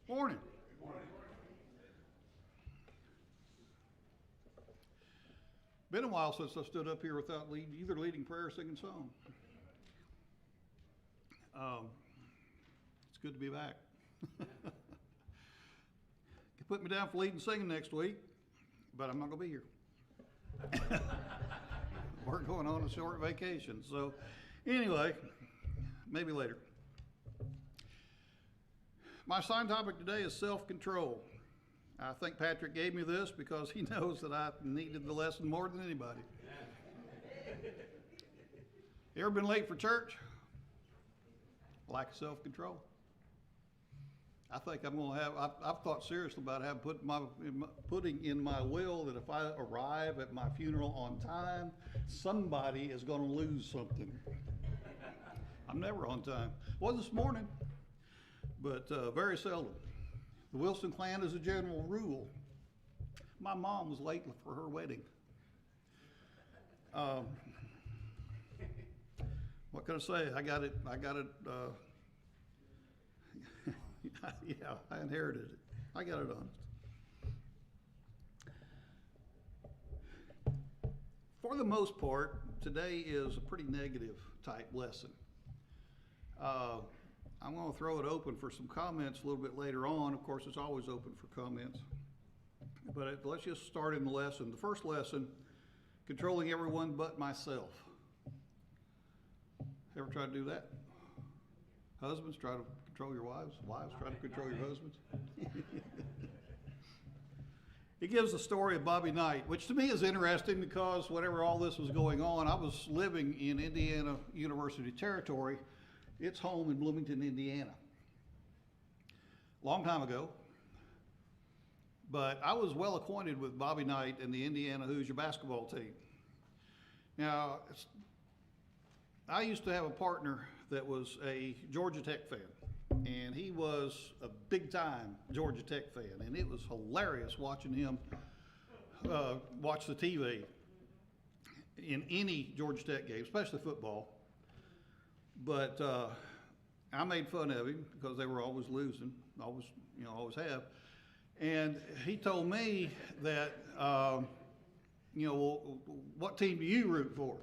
Morning. Been a while since I stood up here without either leading prayer or singing song. It's good to be back. You can put me down for leading singing next week, but I'm not going to be here. We're going on a short vacation. So anyway, maybe later. My assigned topic today is self-control. I think Patrick gave me this because he knows that I needed the lesson more than anybody. You ever been late for church? Lack of self-control. I think I'm going to have, I've thought seriously about putting in my will that if I arrive at my funeral on time, somebody is going to lose something. I'm never on time. Was this morning, but very seldom. The Wilson clan is a general rule. My mom was late for her wedding. What can I say? I got it. Yeah, I inherited it. I got it honest. For the most part, today is a pretty negative type lesson. I'm going to throw it open for some comments a little bit later on. Of course, it's always open for comments. But let's just start in the lesson. The first lesson, controlling everyone but myself. Ever try to do that? Husbands, try to control your wives. Wives, try to control your husbands. He gives the story of Bobby Knight, which to me is interesting because whenever all this was going on, I was living in Indiana University territory. It's home in Bloomington, Indiana. Long time ago. But I was well acquainted with Bobby Knight and the Indiana Hoosier basketball team. Now, I used to have a partner that was a Georgia Tech fan. And he was a big-time Georgia Tech fan. And it was hilarious watching him watch the TV in any Georgia Tech game, especially football. But I made fun of him because they were always losing, always have. And he told me that, well, what team do you root for?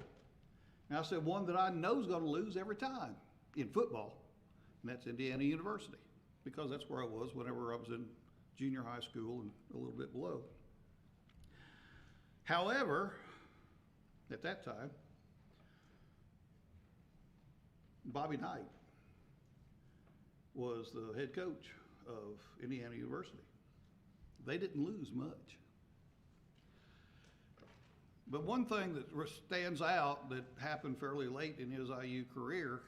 And I said, one that I know is going to lose every time in football, and that's Indiana University, because that's where I was whenever I was in junior high school and a little bit below. However, at that time, Bobby Knight was the head coach of Indiana University. They didn't lose much. But one thing that stands out that happened fairly late in his IU career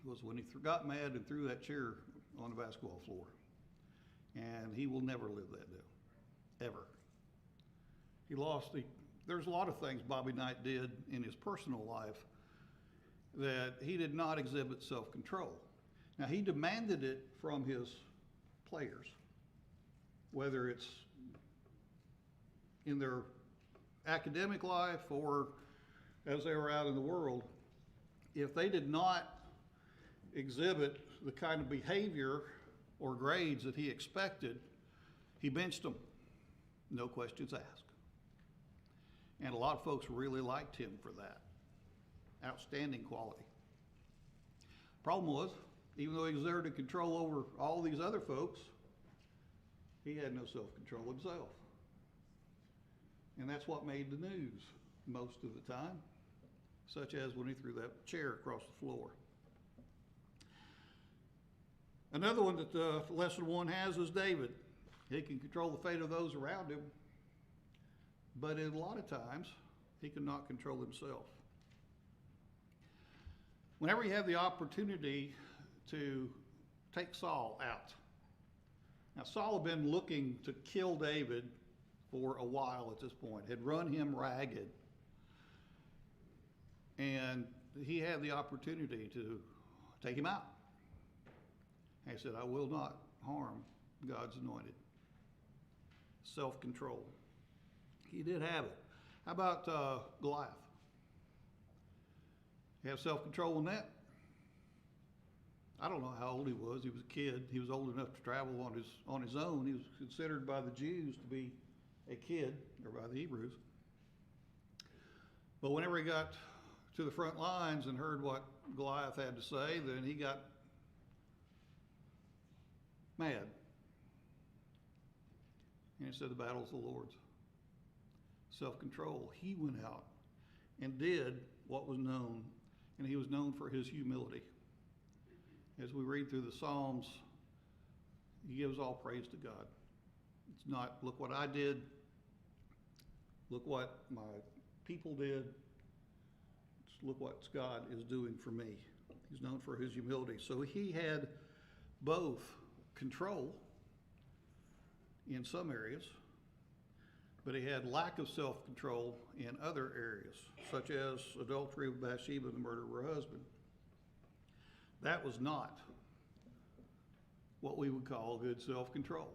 was when he got mad and threw that chair on the basketball floor. And he will never live that down, ever. There's a lot of things Bobby Knight did in his personal life that he did not exhibit self-control. Now, he demanded it from his players, whether it's in their academic life or as they were out in the world. If they did not exhibit the kind of behavior or grades that he expected, he benched them, no questions asked. And a lot of folks really liked him for that. Outstanding quality. Problem was, even though he exerted control over all these other folks, he had no self-control himself. And that's what made the news most of the time, such as when he threw that chair across the floor. Another one that lesson one has is David. He can control the fate of those around him, but in a lot of times, he cannot control himself. Whenever you have the opportunity to take Saul out. Now, Saul had been looking to kill David for a while at this point, had run him ragged. And he had the opportunity to take him out. And he said, I will not harm God's anointed. Self-control. He did have it. How about Goliath? You have self-control in that? I don't know how old he was. He was a kid. He was old enough to travel on his own. He was considered by the Jews to be a kid, or by the Hebrews. But whenever he got to the front lines and heard what Goliath had to say, then he got mad. And he said, the battle's the Lord's. Self-control. He went out and did what was known, and he was known for his humility. As we read through the Psalms, he gives all praise to God. It's not, look what I did, look what my people did, it's look what God is doing for me. He's known for his humility. So he had both control in some areas, but he had lack of self-control in other areas, such as adultery with Bathsheba and the murder of her husband. That was not what we would call good self-control.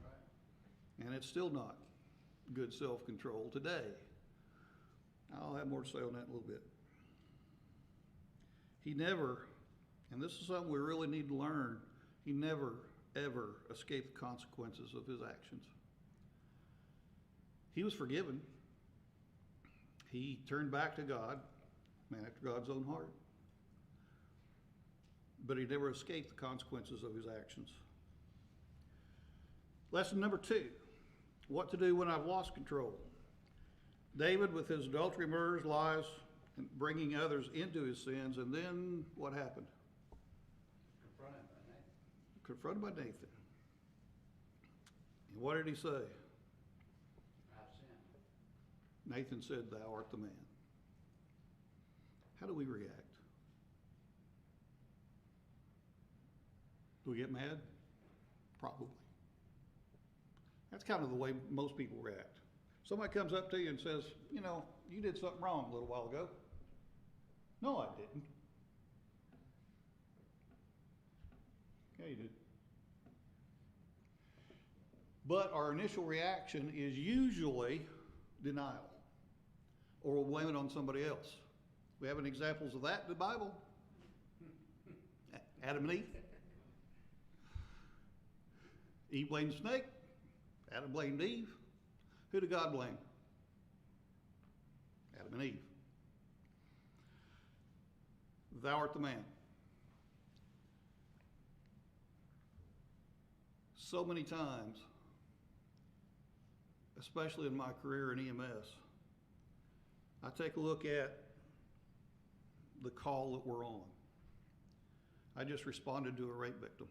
Right. And it's still not good self-control today. I'll have more to say on that in a little bit. He never, and this is something we really need to learn, he never, ever escaped the consequences of his actions. He was forgiven. He turned back to God, man after God's own heart. But he never escaped the consequences of his actions. Lesson number 2, what to do when I've lost control. David, with his adultery, murders, lies, and bringing others into his sins, and then what happened? Confronted by Nathan. And what did he say? I've sinned. Nathan said, thou art the man. How do we react? Do we get mad? Probably. That's kind of the way most people react. Somebody comes up to you and says, you know, you did something wrong a little while ago. No, I didn't. Yeah, you did. But our initial reaction is usually denial, or we'll blame it on somebody else. We have any examples of that in the Bible? Adam and Eve. Eve blamed the snake. Adam blamed Eve. Who did God blame? Adam and Eve. Thou art the man. So many times, especially in my career in EMS, I take a look at the call that we're on. I just responded to a rape victim.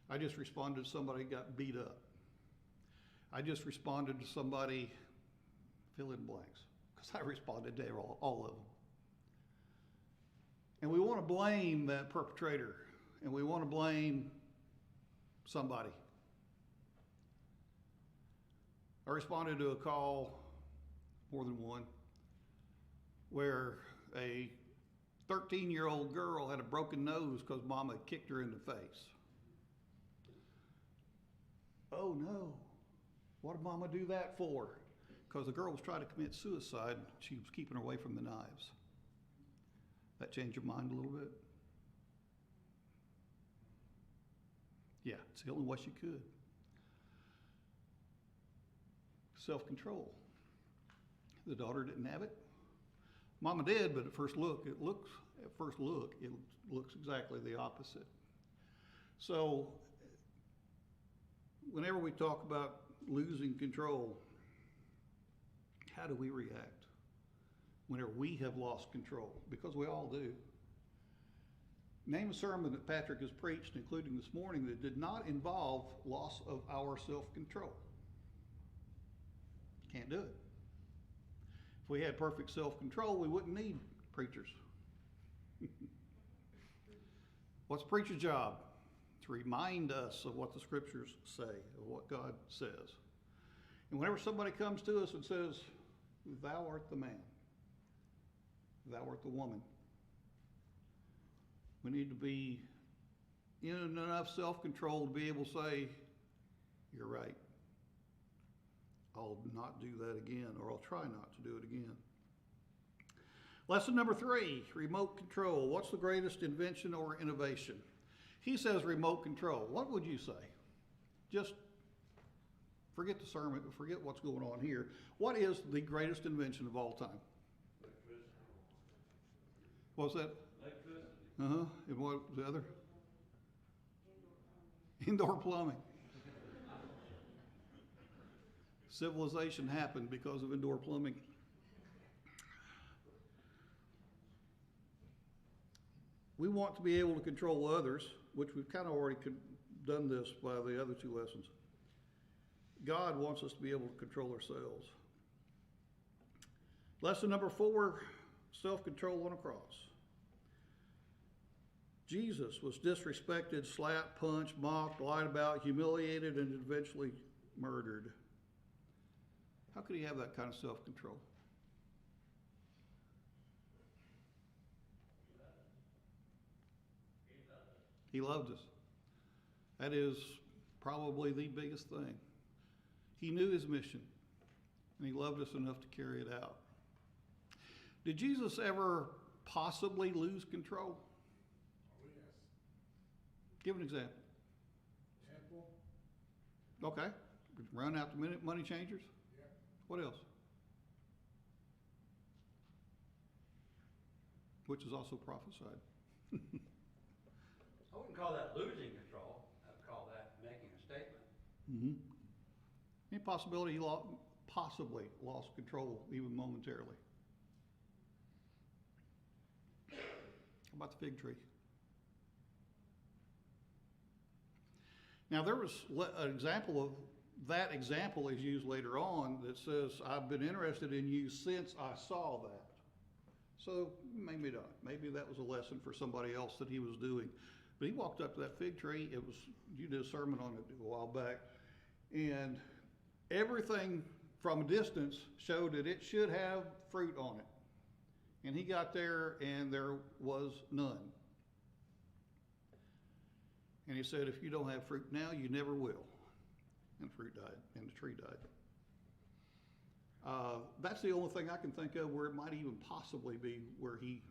I just responded to somebody who got beat up. I just responded to somebody, fill in blanks, because I responded to all of them. And we want to blame that perpetrator, and we want to blame somebody. I responded to a call, more than one, where a 13-year-old girl had a broken nose because mama had kicked her in the face. Oh no, what did mama do that for? Because the girl was trying to commit suicide. She was keeping her away from the knives. That changed your mind a little bit? Yeah, it's the only way she could. Self-control. The daughter didn't have it. Mama did, but at first look, it looks exactly the opposite. So, whenever we talk about losing control, how do we react whenever we have lost control? Because we all do. Name a sermon that Patrick has preached, including this morning, that did not involve loss of our self-control. Can't do it. If we had perfect self-control, we wouldn't need preachers. What's a preacher's job? To remind us of what the scriptures say, of what God says. And whenever somebody comes to us and says, thou art the man, thou art the woman, we need to be in enough self-control to be able to say, you're right. I'll not do that again, or I'll try not to do it again. Lesson number 3, remote control. What's the greatest invention or innovation? He says remote control. What would you say? Just forget the sermon, forget what's going on here. What is the greatest invention of all time? Electricity. What's that? Electricity. And what was the other? Indoor plumbing. Civilization happened because of indoor plumbing. We want to be able to control others, which we've kind of already done this by the other 2 lessons. God wants us to be able to control ourselves. Lesson number 4, self-control on a cross. Jesus was disrespected, slapped, punched, mocked, lied about, humiliated, and eventually murdered. How could he have that kind of self-control? He loved us. That is probably the biggest thing. He knew his mission, and he loved us enough to carry it out. Did Jesus ever possibly lose control? Oh, yes. Give an example. Temple. Okay. Run out the money changers? Yep. What else? Which is also prophesied. I wouldn't call that losing control. I'd call that making a statement. Mm-hmm. Any possibility he possibly lost control even momentarily? How about the fig tree? Now there was an example of that example is used later on that says, I've been interested in you since I saw that. So maybe not. Maybe that was a lesson for somebody else that he was doing. But he walked up to that fig tree. It was, you did a sermon on it a while back. And everything from a distance showed that it should have fruit on it. And he got there and there was none. And he said, if you don't have fruit now, you never will. And the fruit died, and the tree died. That's the only thing I can think of where it might even possibly be where he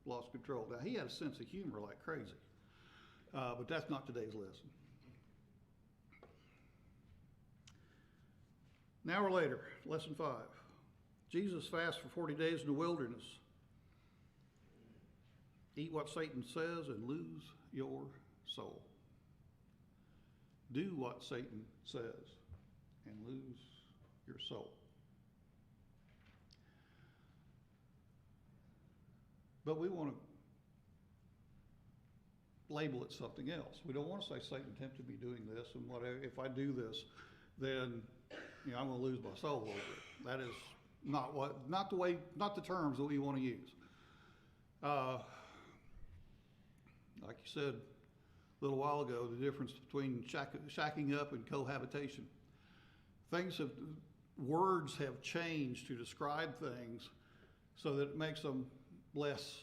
lost control. Now, he had a sense of humor like crazy, but that's not today's lesson. An hour later, lesson 5. Jesus fasts for 40 days in the wilderness. Eat what Satan says and lose your soul. Do what Satan says and lose your soul. But we want to label it something else. We don't want to say Satan tempted me doing this, and whatever. If I do this, then I'm going to lose my soul over it. That is not the terms that we want to use. Like you said a little while ago, the difference between shacking up and cohabitation. Words have changed to describe things so that it makes them less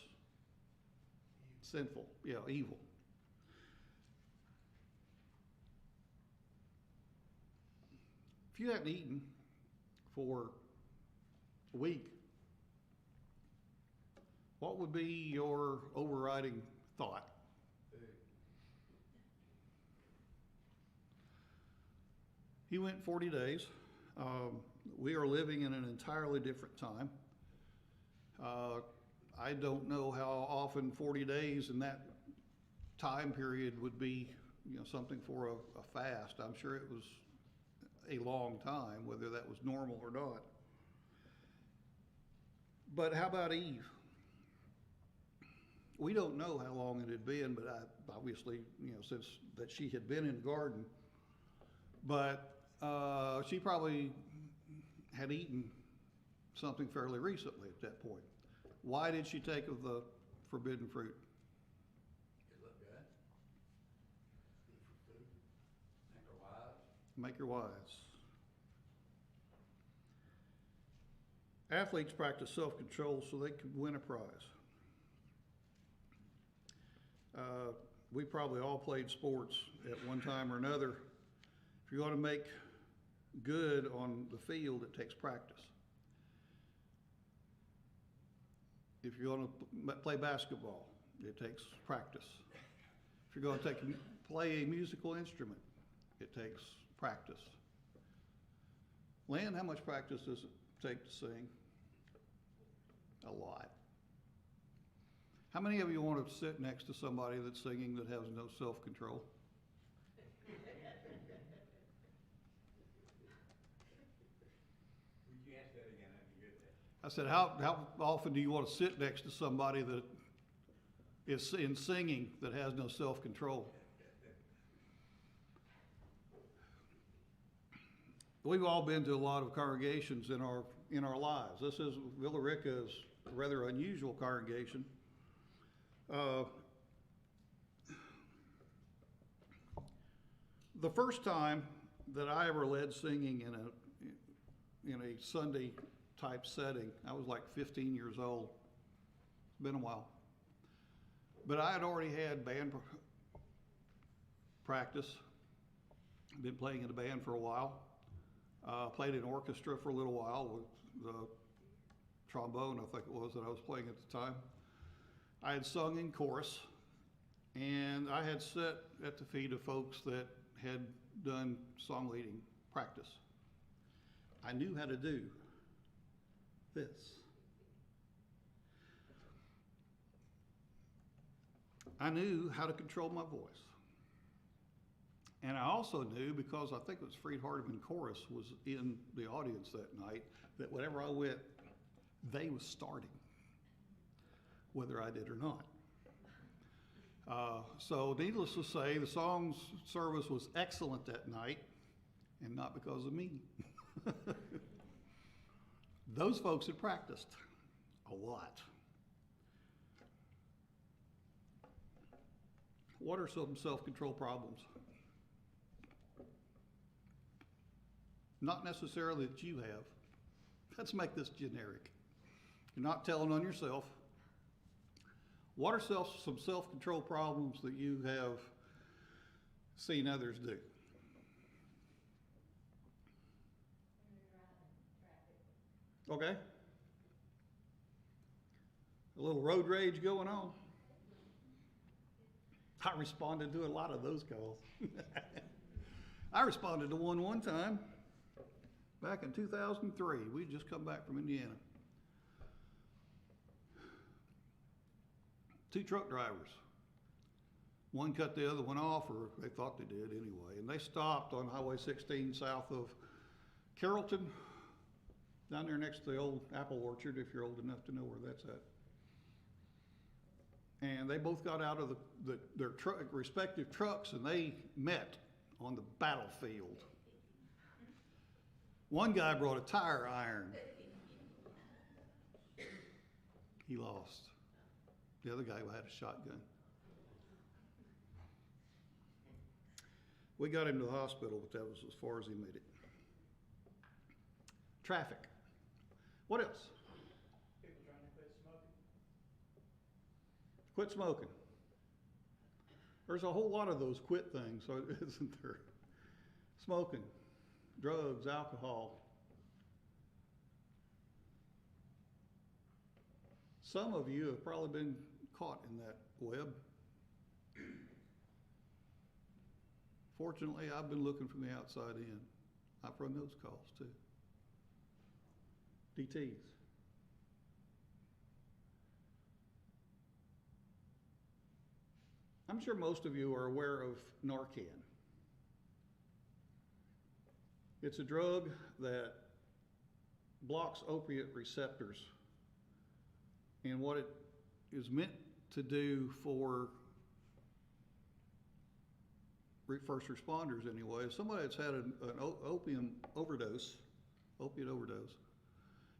sinful, evil. If you hadn't eaten for a week, what would be your overriding thought? He went 40 days. We are living in an entirely different time. I don't know how often 40 days in that time period would be, something for a fast. I'm sure it was a long time, whether that was normal or not. But how about Eve? We don't know how long it had been, but obviously, since that she had been in the garden, but she probably had eaten something fairly recently at that point. Why did she take of the forbidden fruit? It looked good. Good for food. Make her wise. Make her wise. Athletes practice self-control so they can win a prize. We probably all played sports at one time or another. If you want to make good on the field, it takes practice. If you're going to play basketball, it takes practice. If you're going to play a musical instrument, it takes practice. Lynn, how much practice does it take to sing? A lot. How many of you want to sit next to somebody that's singing that has no self-control? Would you ask that again? I didn't get that. I said, how often do you want to sit next to somebody that is in singing that has no self-control? We've all been to a lot of congregations in our lives. This is Villa Rica is a rather unusual congregation. The first time that I ever led singing in a Sunday type setting, I was like 15 years old. It's been a while. But I had already had band practice. I've been playing in a band for a while. Played in orchestra for a little while with the trombone, I think it was, that I was playing at the time. I had sung in chorus, and I had sat at the feet of folks that had done song leading practice. I knew how to do this. I knew how to control my voice. And I also knew, because I think it was Freed Hardeman Chorus was in the audience that night, that whenever I went, they was starting, whether I did or not. So needless to say, the songs service was excellent that night, and not because of me. Those folks had practiced a lot. What are some self-control problems? Not necessarily that you have. Let's make this generic. You're not telling on yourself. What are some self-control problems that you have seen others do? Okay. A little road rage going on. I responded to a lot of those calls. I responded to one time back in 2003. We'd just come back from Indiana. 2 truck drivers. One cut the other one off, or they thought they did anyway, and they stopped on Highway 16 south of Carrollton, down there next to the old apple orchard, if you're old enough to know where that's at. And they both got out of their respective trucks, and they met on the battlefield. One guy brought a tire iron. He lost. The other guy had a shotgun. We got him to the hospital, but that was as far as he made it. Traffic. What else? People trying to quit smoking. Quit smoking. There's a whole lot of those quit things, so isn't there? Smoking, drugs, alcohol. Some of you have probably been caught in that web. Fortunately, I've been looking from the outside in. I've run those calls too. DTs. I'm sure most of you are aware of Narcan. It's a drug that blocks opiate receptors. And what it is meant to do for first responders anyway, is somebody that's had an opiate overdose,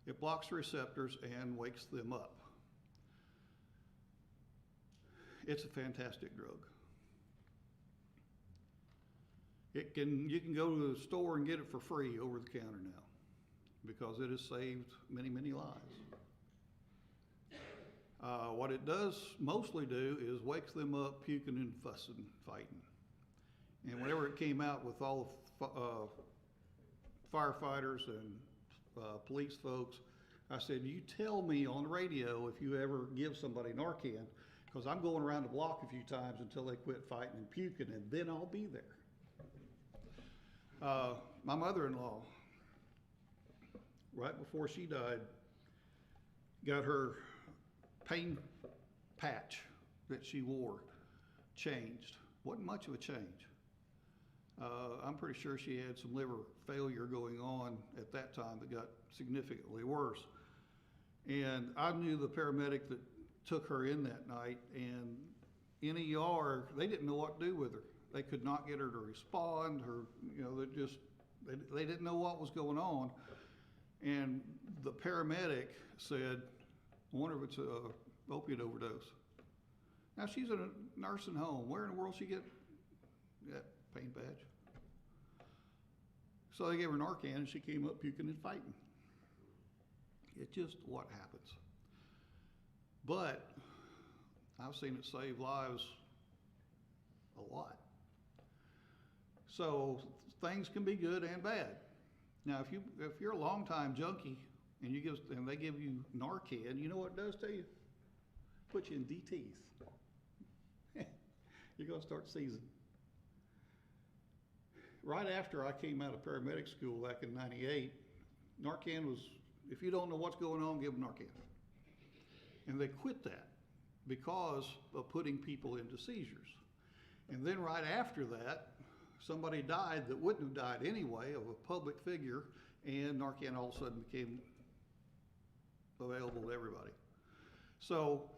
it blocks the receptors and wakes them up. It's a fantastic drug. You can go to the store and get it for free over the counter now, because it has saved many, many lives. What it does mostly do is wakes them up puking and fussing, fighting. And whenever it came out with all the firefighters and police folks, I said, you tell me on the radio if you ever give somebody Narcan, because I'm going around the block a few times until they quit fighting and puking, and then I'll be there. My mother-in-law, right before she died, got her pain patch that she wore changed. Wasn't much of a change. I'm pretty sure she had some liver failure going on at that time that got significantly worse. And I knew the paramedic that took her in that night, and in ER, they didn't know what to do with her. They could not get her to respond, they didn't know what was going on. And the paramedic said, I wonder if it's a opiate overdose. Now she's in a nursing home. Where in the world she get that pain badge? So they gave her Narcan and she came up puking and fighting. It's just what happens. But I've seen it save lives a lot. So things can be good and bad. Now, if you're a longtime junkie and they give you Narcan, you know what it does to you? Put you in DTs. You're gonna start seizing. Right after I came out of paramedic school back in '98, Narcan was, if you don't know what's going on, give them Narcan. And they quit that because of putting people into seizures. And then right after that, somebody died that wouldn't have died anyway, of a public figure, and Narcan all of a sudden became available to everybody. So,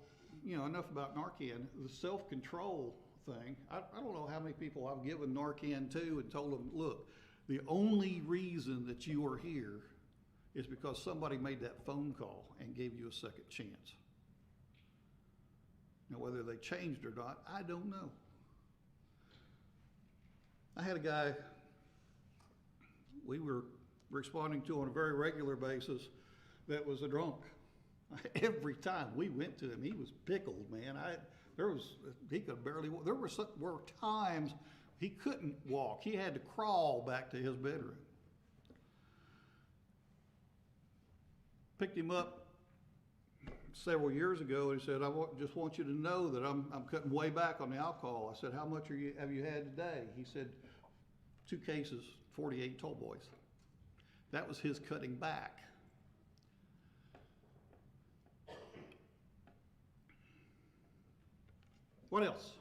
enough about Narcan. The self-control thing, I don't know how many people I've given Narcan to and told them, look, the only reason that you are here is because somebody made that phone call and gave you a second chance. Now, whether they changed or not, I don't know. I had a guy we were responding to on a very regular basis that was a drunk. Every time we went to him, he was pickled, man. He could barely walk. There were times he couldn't walk. He had to crawl back to his bedroom. Picked him up several years ago, and he said, just want you to know that I'm cutting way back on the alcohol. I said, how much have you had today? He said, 2 cases, 48 tall boys. That was his cutting back. What else?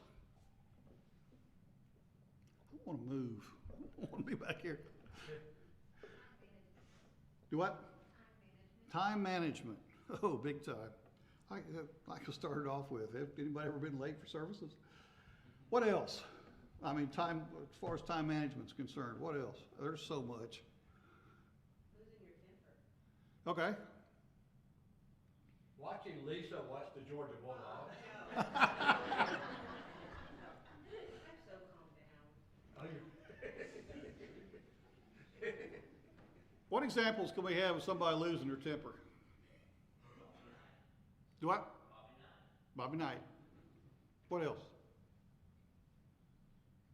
I want to move. I want to be back here. Do what? Time management. Oh, big time. Like I started off with. Have anybody ever been late for services? What else? I mean, time, as far as time management's concerned, what else? There's so much. Losing your temper. Okay. Watching Lisa watch the Georgia Bulldogs. I'm so calmed down. Oh, you- What examples can we have of somebody losing their temper? Do what? Bobby Knight. What else?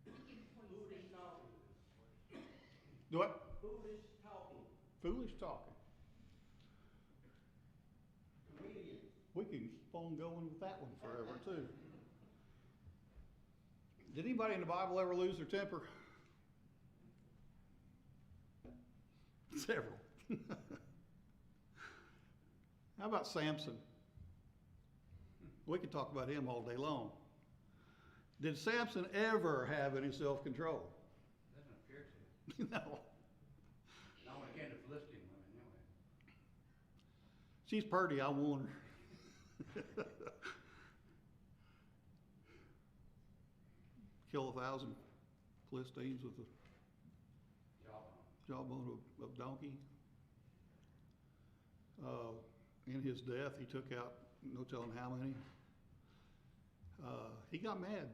Foolish talking. Do what? Foolish talking. Foolish talking. Comedians. We can keep on going with that one forever, too. Did anybody in the Bible ever lose their temper? Several. How about Samson? We could talk about him all day long. Did Samson ever have any self-control? Doesn't appear to. No. Not when it came to Philistine women, anyway. She's purty, I want her. Kill 1,000 Philistines with the jawbone of donkey. In his death, he took out no telling how many. He got mad,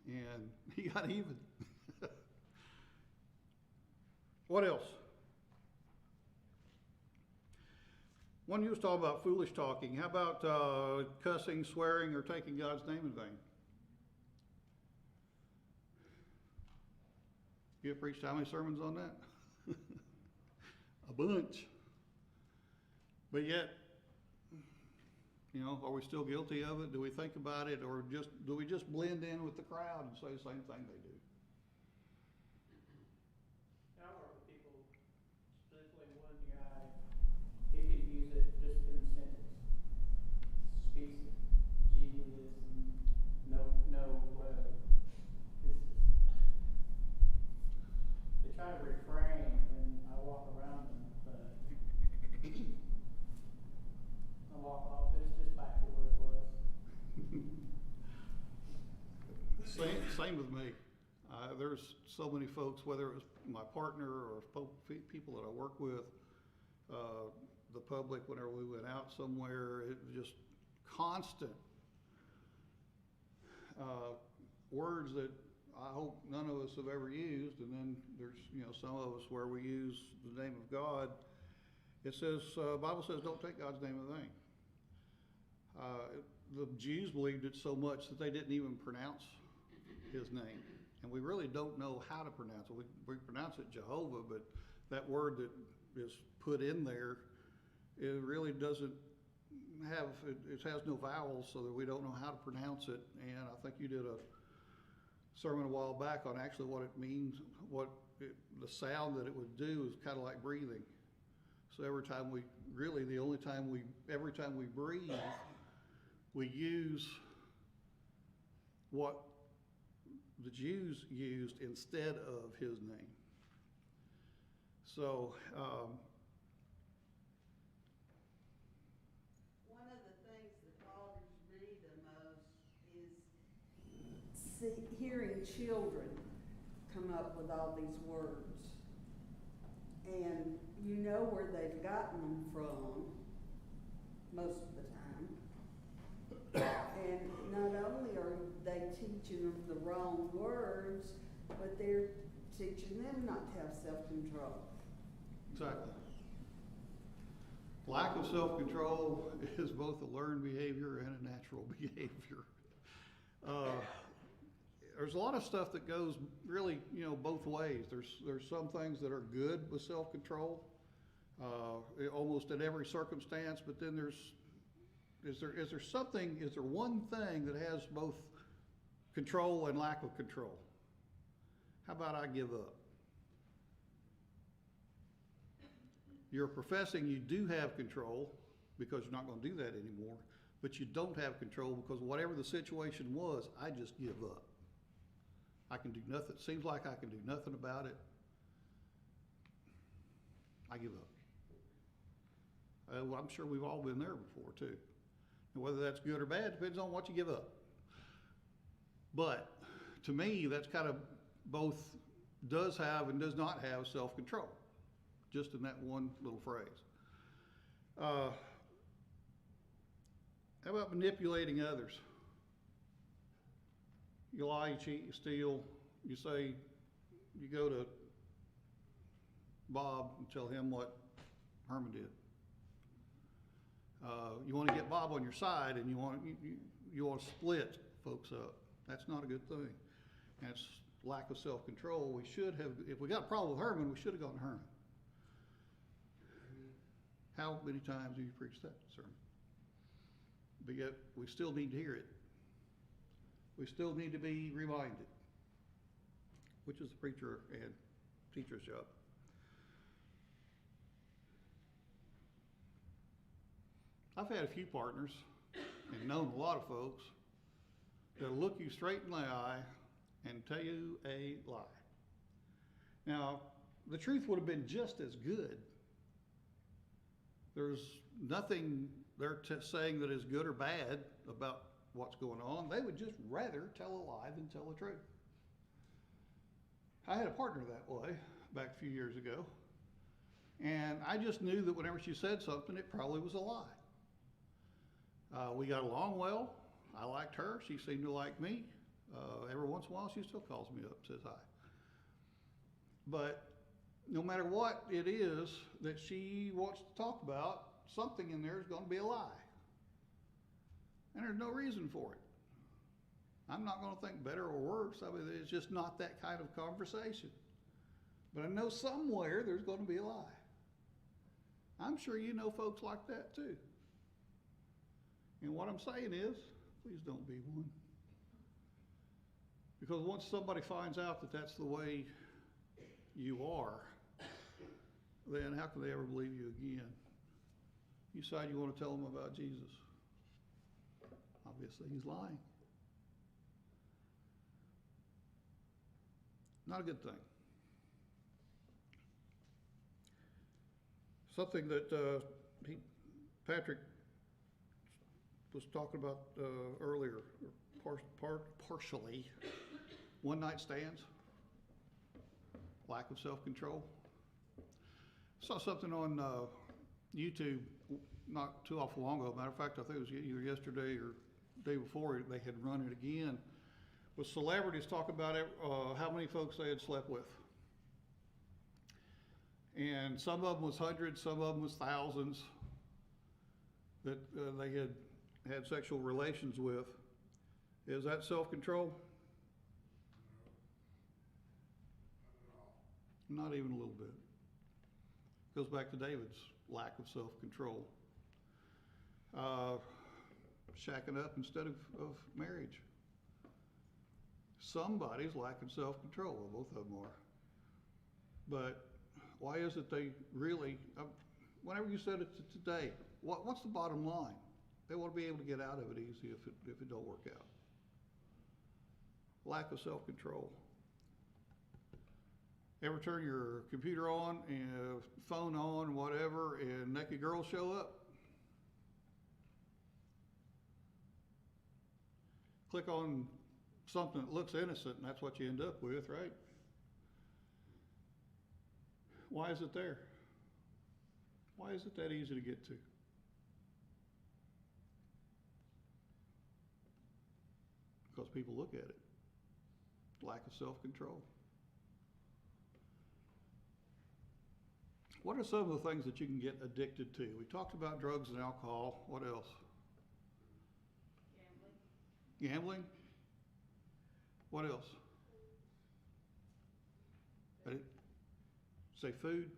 and he got even. What else? One you was talking about foolish talking. How about cussing, swearing, or taking God's name in vain? You have preached how many sermons on that? A bunch. But yet, are we still guilty of it? Do we think about it, or do we just blend in with the crowd and say the same thing they do? I work with people, specifically one guy, he could use it just in a sentence. Speaks it, Jesus, and no, this is. They try to refrain when I walk around them, but I walk off, it's just back to where it was. Same with me. There's so many folks, whether it was my partner or people that I work with, the public, whenever we went out somewhere, it was just constant words that I hope none of us have ever used. And then there's, some of us where we use the name of God. It says, Bible says, don't take God's name in vain. The Jews believed it so much that they didn't even pronounce his name. And we really don't know how to pronounce it. We pronounce it Jehovah, but that word that is put in there, it really doesn't have, it has no vowels, so that we don't know how to pronounce it. And I think you did a sermon a while back on actually what it means, the sound that it would do is kind of like breathing. So every time we breathe, we use what the Jews used instead of his name. So, one of the things that bothers me the most is hearing children come up with all these words. And you know where they've gotten them from most of the time. And not only are they teaching them the wrong words, but they're teaching them not to have self-control. exactly. Lack of self-control is both a learned behavior and a natural behavior. There's a lot of stuff that goes really, both ways. There's some things that are good with self-control, almost in every circumstance. But then is there one thing that has both control and lack of control? How about I give up? You're professing you do have control because you're not going to do that anymore, but you don't have control because whatever the situation was, I just give up. I can do nothing. Seems like I can do nothing about it. I give up. Well, I'm sure we've all been there before too. And whether that's good or bad depends on what you give up. But to me, that's kind of both does have and does not have self-control, just in that one little phrase. How about manipulating others? You lie, you cheat, you steal. You say, you go to Bob and tell him what Herman did. You want to get Bob on your side, and you want to split folks up. That's not a good thing. And it's lack of self-control. We should have, if we got a problem with Herman, we should have gone to Herman. How many times have you preached that sermon? But yet, we still need to hear it. We still need to be reminded, which is the preacher and teacher's job. I've had a few partners and known a lot of folks that'll look you straight in the eye and tell you a lie. Now, the truth would have been just as good. There's nothing they're saying that is good or bad about what's going on. They would just rather tell a lie than tell the truth. I had a partner that way back a few years ago, and I just knew that whenever she said something, it probably was a lie. We got along well. I liked her. She seemed to like me. Every once in a while, she still calls me up, says hi. But no matter what it is that she wants to talk about, something in there is going to be a lie. And there's no reason for it. I'm not going to think better or worse. I mean, it's just not that kind of conversation. But I know somewhere there's going to be a lie. I'm sure you know folks like that too. And what I'm saying is, please don't be one. Because once somebody finds out that that's the way you are, then how can they ever believe you again? You decide you want to tell them about Jesus. Obviously, he's lying. Not a good thing. Something that Patrick was talking about earlier, partially, one night stands, lack of self-control. Saw something on YouTube not too awful long ago. Matter of fact, I think it was either yesterday or the day before they had run it again. With celebrities talking about how many folks they had slept with. And some of them was hundreds, some of them was thousands that they had sexual relations with. Is that self-control? Not even a little bit. Goes back to David's lack of self-control. Shacking up instead of marriage. Somebody's lacking self-control. Well, both of them are. But why is it they really, whenever you said it today, what's the bottom line? They want to be able to get out of it easy if it don't work out. Lack of self-control. Ever turn your computer on and phone on, whatever, and naked girls show up? Click on something that looks innocent, and that's what you end up with, right? Why is it there? Why is it that easy to get to? Because people look at it. Lack of self-control. What are some of the things that you can get addicted to? We talked about drugs and alcohol. What else? Gambling. Gambling? What else? Say food?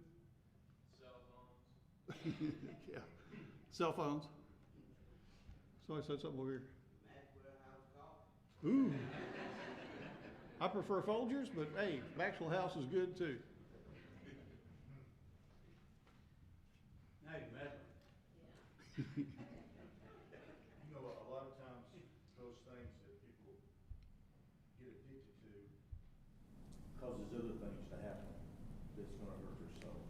Cell phones. Yeah. Cell phones. Somebody said something over here. Maxwell House Coffee. Ooh. I prefer Folgers, but hey, Maxwell House is good too. Now you're meddling. Yeah. You know, a lot of times, those things that people get addicted to causes other things to happen that's gonna hurt their soul.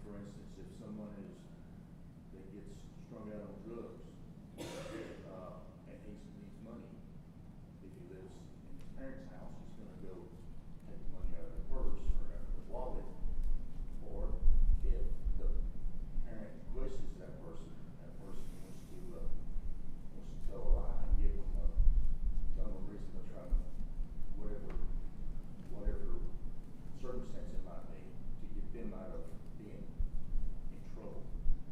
For instance, if someone that gets strung out on drugs, and needs money, if he lives in his parents' house, he's gonna go take money out of their purse or out of their wallet. Or if the parent wishes that person wants to tell a lie and give them a reason to try to, whatever circumstance it might be, to get them out of being in trouble,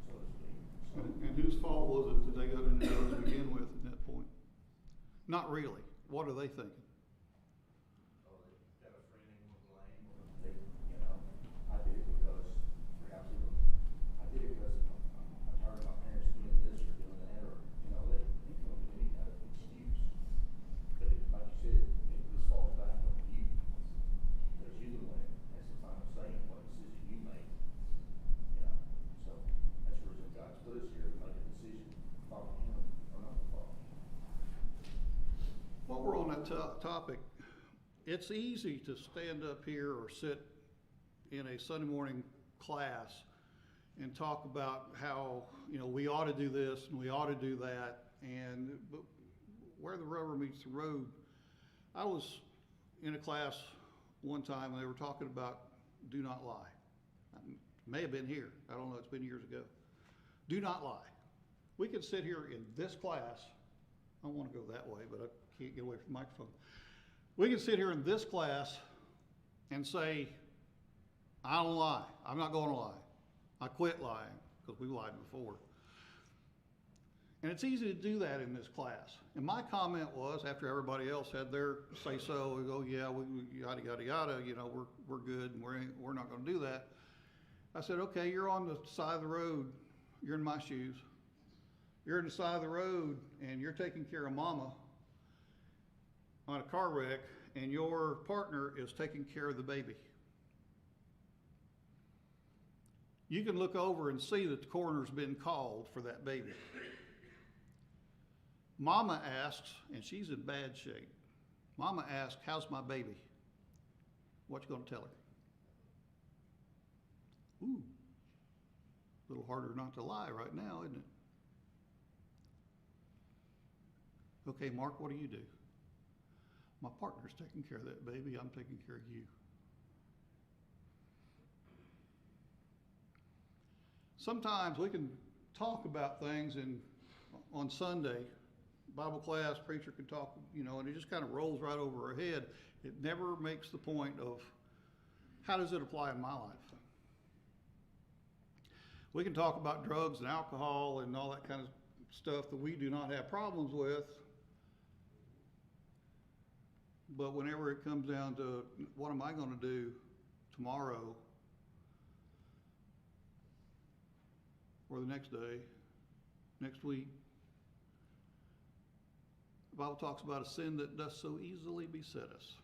so to speak. So, And whose fault was it that they got into drugs to begin with at that point? Not really. What are they thinking? oh, they got a friend they want to blame, or they, I did it because, perhaps even, I did it because I'm tired of my parents doing this or doing that, or, they come up with any kind of excuse. But like you said, this falls back on you, because you're the one that has the final say in what decision you make. So that's the reason God's put us here, to make a decision, follow him or not to follow him. While we're on that topic, it's easy to stand up here or sit in a Sunday morning class and talk about how, we ought to do this and we ought to do that, but where the rubber meets the road. I was in a class one time and they were talking about do not lie. It may have been here. I don't know. It's been years ago. Do not lie. We could sit here in this class. I don't want to go that way, but I can't get away from the microphone. We can sit here in this class and say, I don't lie. I'm not going to lie. I quit lying, because we lied before. And it's easy to do that in this class. And my comment was, after everybody else had their say so, we go, yeah, we yada, yada, yada, we're good, and we're not going to do that. I said, okay, you're on the side of the road. You're in my shoes. You're in the side of the road and you're taking care of mama on a car wreck, and your partner is taking care of the baby. You can look over and see that the coroner's been called for that baby. Mama asks, and she's in bad shape. Mama asks, how's my baby? What you gonna tell her? Ooh, a little harder not to lie right now, isn't it? Okay, Mark, what do you do? My partner's taking care of that baby. I'm taking care of you. Sometimes we can talk about things on Sunday, Bible class, preacher can talk, and it just kind of rolls right over our head. It never makes the point of how does it apply in my life? We can talk about drugs and alcohol and all that kind of stuff that we do not have problems with. But whenever it comes down to what am I going to do tomorrow or the next day, next week, the Bible talks about a sin that does so easily beset us.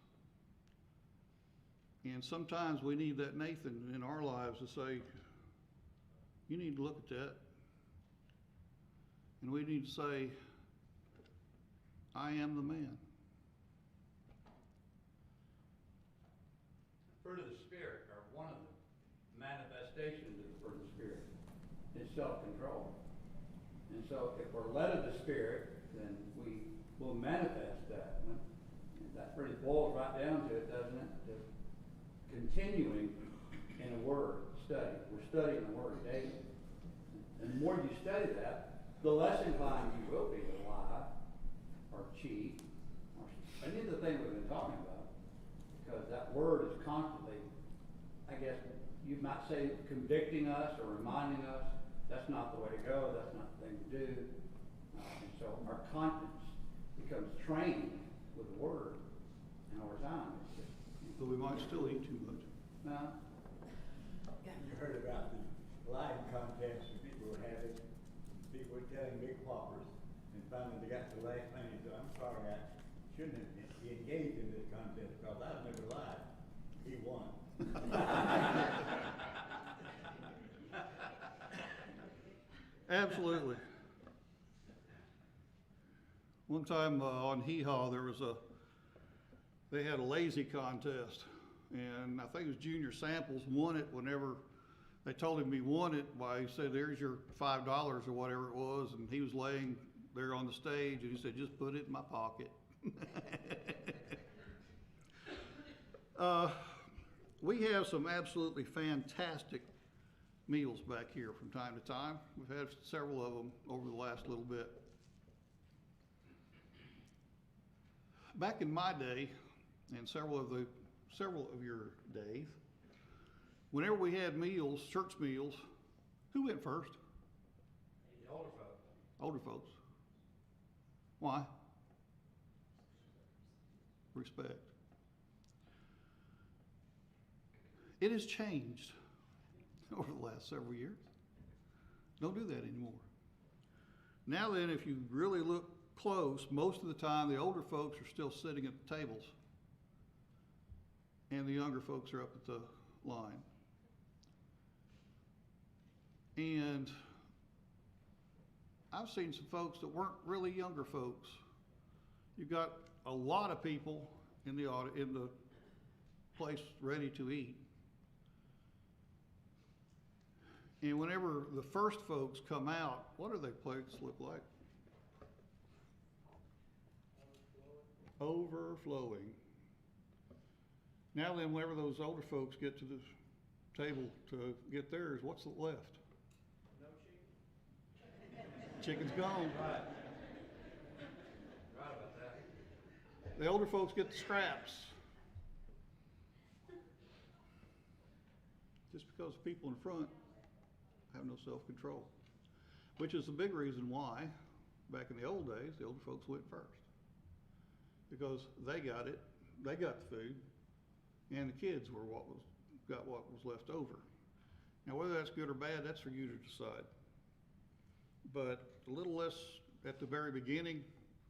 And sometimes we need that Nathan in our lives to say, you need to look at that. And we need to say, I am the man. Fruit of the Spirit, or one of the manifestations of the fruit of the Spirit, is self-control. And so if we're led of the Spirit, then we will manifest that. And that pretty boils right down to it, doesn't it? To continuing in a word study. We're studying the word daily. And the more you study that, the less inclined you will be to lie or cheat or any of the things we've been talking about. Because that word is constantly, I guess you might say, convicting us or reminding us that's not the way to go, that's not the thing to do. And so our conscience becomes trained with the word, and over time it's just... But we might still eat too much. No. You heard about the lying contest that people were having. People were telling big whoppers, and finally they got to the last man and said, I'm sorry, I shouldn't have engaged in this contest because I've never lied. He won. Absolutely. One time on Hee Haw, they had a lazy contest, and I think it was Junior Samples won it whenever they told him he won it by, he said, there's your $5 or whatever it was, and he was laying there on the stage, and he said, just put it in my pocket. We have some absolutely fantastic meals back here from time to time. We've had several of them over the last little bit. Back in my day, and several of your days, whenever we had meals, church meals, who went first? The older folks. Older folks. Why? Respect. It has changed over the last several years. Don't do that anymore. Now then, if you really look close, most of the time the older folks are still sitting at the tables and the younger folks are up at the line. And I've seen some folks that weren't really younger folks. You've got a lot of people in the place ready to eat. And whenever the first folks come out, what do their plates look like? Overflowing. Now then, whenever those older folks get to the table to get theirs, what's left? No chicken. Chicken's gone. Right. Right about that. The older folks get the scraps. Just because the people in front have no self-control. Which is the big reason why, back in the old days, the older folks went first. Because they got it, they got the food, and the kids got what was left over. Now, whether that's good or bad, that's for you to decide. But a little less at the very beginning,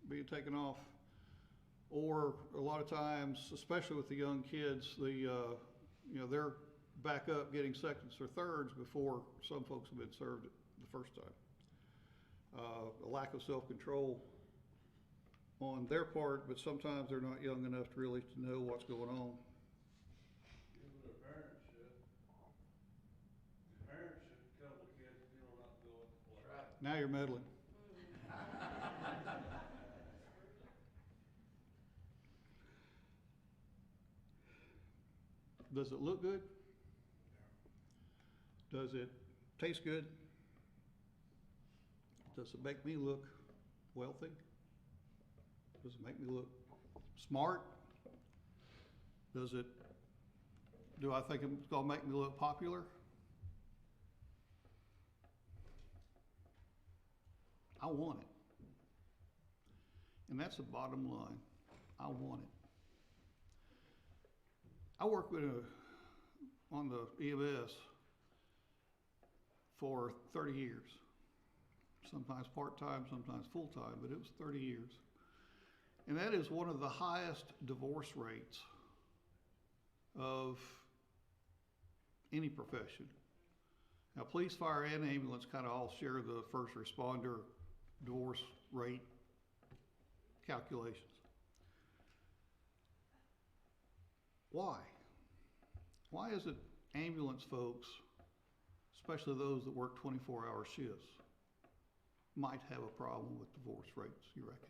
being taken off, or a lot of times, especially with the young kids, they're back up getting seconds or thirds before some folks have been served it the first time. A lack of self-control on their part, but sometimes they're not young enough to really to know what's going on. Even their parents should. The parents should tell the kids, you know, not to go with the flow. Right. Now you're meddling. Does it look good? Does it taste good? Does it make me look wealthy? Does it make me look smart? Do I think it's gonna make me look popular? I want it. And that's the bottom line. I want it. I worked on the EMS for 30 years. Sometimes part-time, sometimes full-time, but it was 30 years. And that is one of the highest divorce rates of any profession. Now, police, fire, and ambulance kind of all share the first responder divorce rate calculations. Why? Why is it ambulance folks, especially those that work 24-hour shifts, might have a problem with divorce rates, you reckon?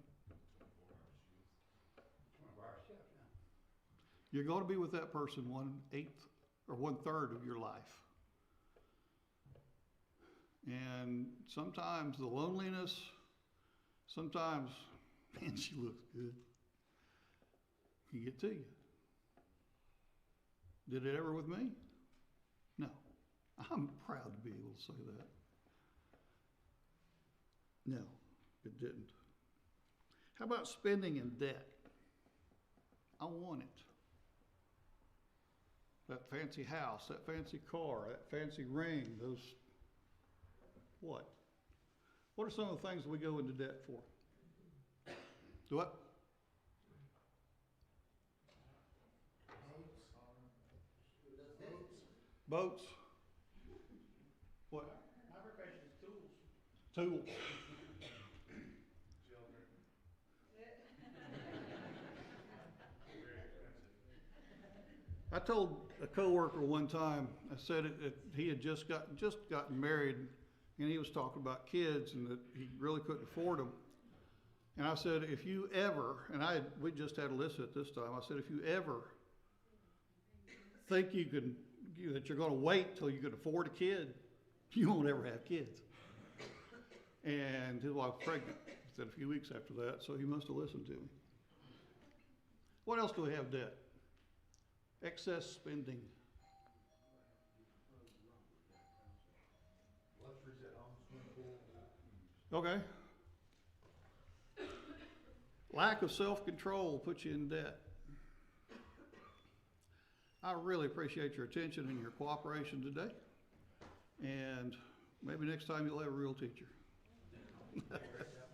24-hour shifts, yeah. You're going to be with that person 1/8 or 1/3 of your life. And sometimes the loneliness, sometimes, man, she looks good, can get to you. Did it ever with me? No. I'm proud to be able to say that. No, it didn't. How about spending in debt? I want it. That fancy house, that fancy car, that fancy ring, those, what? What are some of the things that we go into debt for? Do what? Boats. What? My profession is tools. Tools. Children. I told a coworker one time, I said he had just gotten married, and he was talking about kids and that he really couldn't afford them. And I said, if you ever, we just had Alyssa at this time, I said, if you ever think that you're gonna wait till you can afford a kid, you won't ever have kids. And his wife was pregnant within a few weeks after that, so he must have listened to me. What else do we have debt? Excess spending. Luxuries at home, swimming pool. Okay. Lack of self-control puts you in debt. I really appreciate your attention and your cooperation today. And maybe next time you'll have a real teacher.